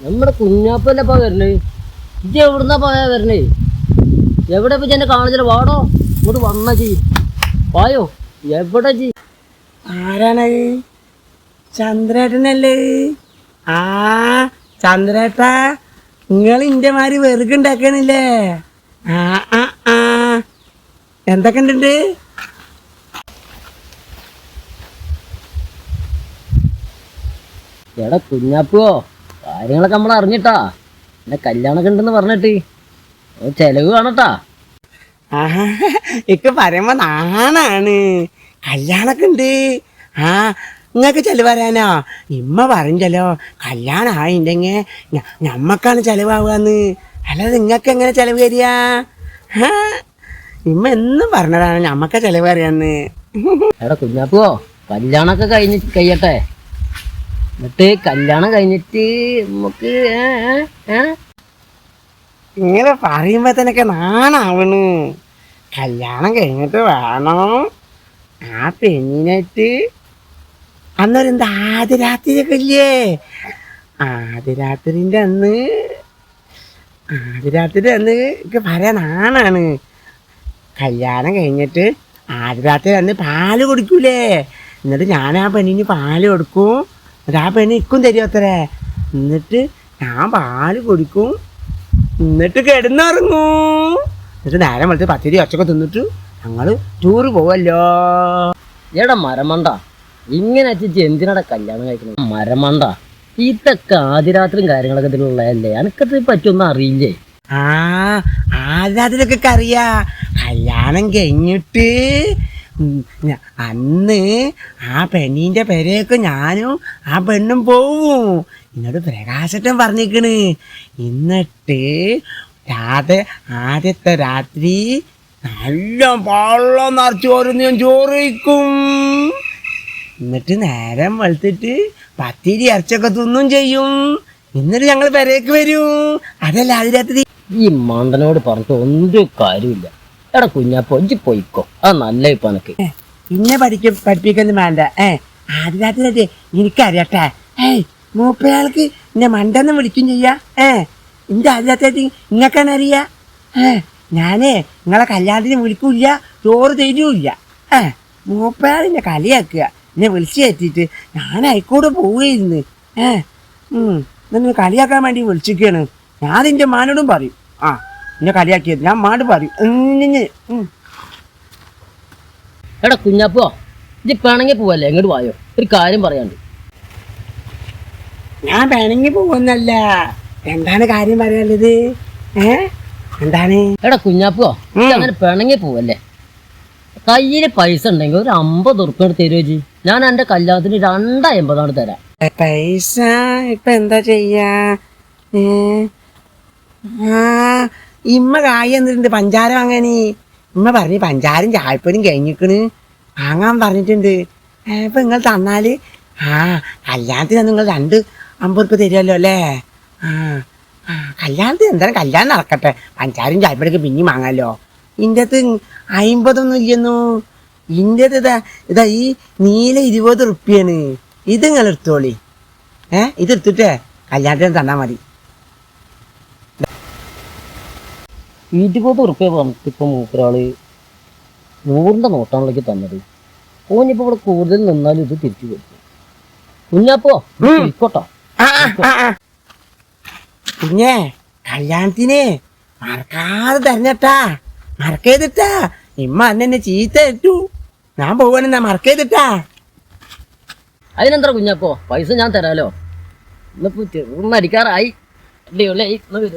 നമ്മുടെ കുഞ്ഞാപ്പല്ലപ്പാ വരണേ. ഇജ്ജ് എവിടുന്നാ പോയാ വരണേ? എവിടെ ഇപ്പൊ എന്നെ കാണിച്ചില്ല? വാടോ ഇങ്ങോട്ട് വന്ന ജി വായോ. എവിടെ ജി? ആരാണ്? ചന്ദ്രേട്ടനല്ലേ? ആ ചന്ദ്രേട്ടാ, നിങ്ങൾ ഇന്റെ മാതിരി വെറുകുണ്ടാക്കണില്ലേ? ആ ആ ആ എന്തൊക്കെ ഉണ്ട്? എടാ കുഞ്ഞാപ്പോ, കാര്യങ്ങളൊക്കെ നമ്മൾ അറിഞ്ഞിട്ടാ. എന്നെ കല്യാണമൊക്കെ ഉണ്ടെന്ന് പറഞ്ഞിട്ട് ചെലവ് കാണട്ടാ. ആ ഇക്ക് പറയുമ്പോ നാണാണ്. കല്യാണൊക്കെ ഉണ്ട്. ആ നിങ്ങൾക്ക് ചെലവ് പറയാനോ? ഇമ്മ പറഞ്ഞല്ലോ കല്യാണം ആയിണ്ടെങ്കിൽ ഞമ്മക്കാണ് ചെലവാകുകയെന്ന്. അല്ലാതെ നിങ്ങൾക്ക് എങ്ങനെ ചെലവ് തരിക? ഇമ്മ എന്നും പറഞ്ഞതാണ് ഞമ്മക്ക ചെലവ് അറിയാന്ന്. എടാ കുഞ്ഞാപ്പോ, കല്യാണമൊക്കെ കഴിയട്ടെ. എന്നിട്ട് കല്യാണം കഴിഞ്ഞിട്ട് നമുക്ക് ഇങ്ങനെ പറയുമ്പോ തന്നെയൊക്കെ നാണാവണ്. കല്യാണം കഴിഞ്ഞിട്ട് വേണം ആ പെണ്ണിനായിട്ട് അന്നൊരെന്താ ആദ്യ രാത്രിയൊക്കെ ഇല്ലേ? ആദ്യ രാത്രിൻ്റെ അന്ന് എനിക്ക് പറയാൻ നാണാണ്. കല്യാണം കഴിഞ്ഞിട്ട് ആദ്യ രാത്രി അന്ന് പാല് കൊടുക്കൂലേ? എന്നിട്ട് ഞാൻ ആ പെണ്ണിന് പാല് കൊടുക്കും. എന്നിട്ട് ആ പെണ്ണ് ഇക്കും തരും അത്രേ. എന്നിട്ട് ഞാൻ പാല് കുടിക്കും. എന്നിട്ട് കിടന്നുറങ്ങും. എന്നിട്ട് നേരം വെളുത്ത് പത്തിരി ഒച്ചൊക്കെ തിന്നിട്ട് ഞങ്ങൾ ടൂറ് പോവല്ലോ. എടാ മരമണ്ട, ഇങ്ങനെ വെച്ചിട്ട് എന്തിനാടാ കല്യാണം കഴിക്കണം? മരമണ്ട, ഇതൊക്കെ ആദ്യ രാത്രിയും കാര്യങ്ങളൊക്കെ ഇതിലുള്ളതല്ലേ. എനിക്കത് പറ്റൊന്നും അറിയില്ലേ? ആ ആദ്യത്തിലൊക്കെ അറിയാ. കല്യാണം കഴിഞ്ഞിട്ട് അന്ന് ആ പെണ്ണിൻ്റെ പെരയൊക്കെ ഞാനും ആ പെണ്ണും പോവും. എന്നോട് പ്രകാശട്ടൻ പറഞ്ഞിക്കണ്. എന്നിട്ട് ആദ്യത്തെ രാത്രി നല്ല വെള്ളം നിറച്ച് ഓരോന്ന് ഞാൻ ചോറ് വയ്ക്കും. എന്നിട്ട് നേരം വെളുത്തിട്ട് പത്തിരി ഇറച്ചൊക്കെ തിന്നും ചെയ്യും. എന്നിട്ട് ഞങ്ങൾ പെരേക്ക് വരും. അതല്ല ആദ്യ രാത്രി. ഈ മണ്ടനോട് പറഞ്ഞിട്ട് ഒന്നും കാര്യമില്ല. എടാ കുഞ്ഞാപ്പോ, ഇജ്ജ് പോയിക്കോ. അത് നല്ല ഇപ്പൊ എനക്ക്. ഇന്നെ പഠിപ്പിക്കൊന്നും വേണ്ട. ആദ്യ രാത്രി എനിക്കറിയട്ടെ. മൂപ്പയാൾക്ക് എന്നെ മണ്ടെന്ന് വിളിക്കും ചെയ്യാ. എൻ്റെ ആദ്യ രാത്രി നിങ്ങൾക്കാണ് അറിയാ. ഞാനേ നിങ്ങളെ കല്യാണത്തിന് വിളിക്കൂല്ല, ചോറ് തരൂല്ല. മൂപ്പയാൾ എന്നെ കളിയാക്കുക. എന്നെ വിളിച്ചു കയറ്റിയിട്ട് ഞാൻ അയക്കൂടെ പോവുകയായിരുന്നു. എന്നെ കളിയാക്കാൻ വേണ്ടി വിളിച്ചിരിക്കുകയാണ്. ഞാൻ എൻ്റെ മാനോടും പറയും. എന്നെ കളിയാക്കിയത് ഞാൻ മാട് പറയും. എടാ കുഞ്ഞാപ്പോ, ഇജ്ജ് പിണങ്ങി പോവല്ലേ? എങ്ങോട്ട് വായോ, ഒരു കാര്യം പറയാണ്ട്. ഞാൻ പിണങ്ങി പോകുന്നല്ല. എന്താണ് കാര്യം പറയാനുള്ളത്? എന്താണ്? എടാ കുഞ്ഞാപ്പോ, അങ്ങനെ പിണങ്ങി പോവല്ലേ? കയ്യില് പൈസ ഉണ്ടെങ്കിൽ ഒരു 50 ഉറുപ്പിക തരുമോ ജി? ഞാൻ എന്റെ കല്യാണത്തിന് 250 തരാം. പൈസ ഇപ്പൊ എന്താ ചെയ്യാ? ഇമ്മ കായ് എന്നിട്ടുണ്ട് പഞ്ചാര വാങ്ങാന്. ഇമ്മ പറഞ്ഞ് പഞ്ചാരം ചായപ്പൊരും കഴിഞ്ഞിക്കണ് വാങ്ങാൻ പറഞ്ഞിട്ടുണ്ട്. ഇപ്പൊ നിങ്ങൾ തന്നാല് കല്യാണത്തിന് നിങ്ങൾ 250 ഉറുപ്പിക തരുമല്ലോ അല്ലേ? കല്യാണത്തിന് എന്താണ് കല്യാണം നടക്കട്ടെ. പഞ്ചാരം ചായപ്പൊരൊക്കെ പിന്നെയും വാങ്ങാമല്ലോ. ഇതിൻ്റെ അകത്ത് 50 ഇല്ലെന്നു. ഇതിൻ്റെ ഇതാ ഈ നീല 20 ഉറുപ്പിയാണ്. ഇത് നിങ്ങൾ എടുത്തോളി. ഇതെടുത്തിട്ടേ കല്യാണത്തിന് തന്നാൽ മതി. 20 ഉറുപ്പിക പറഞ്ഞിട്ട് ഇപ്പൊ മൂപ്പരാള് 100ന്റെ നോട്ടാണല്ലേക്ക് തന്നത്. ഓനിപ്പോ ഇവിടെ കൂടുതൽ നിന്നാലും ഇത് തിരിച്ചു കൊടുക്കും. കുഞ്ഞാപ്പോ ഇക്കോട്ടോ. പിന്നെ കല്യാണത്തിന് മറക്കാതെ തരണട്ടാ. മറക്കേതിട്ടാ. ഇമ്മ അന്നെ ചീത്ത ഇട്ടു. ഞാൻ പോവാനെന്നാ മറക്കേതിട്ടാ. അതിനെന്താ കുഞ്ഞാപ്പോ, പൈസ ഞാൻ തരാലോ. ഇന്നിപ്പോ ചെറുന്നടിക്കാറായി. പരിപാടി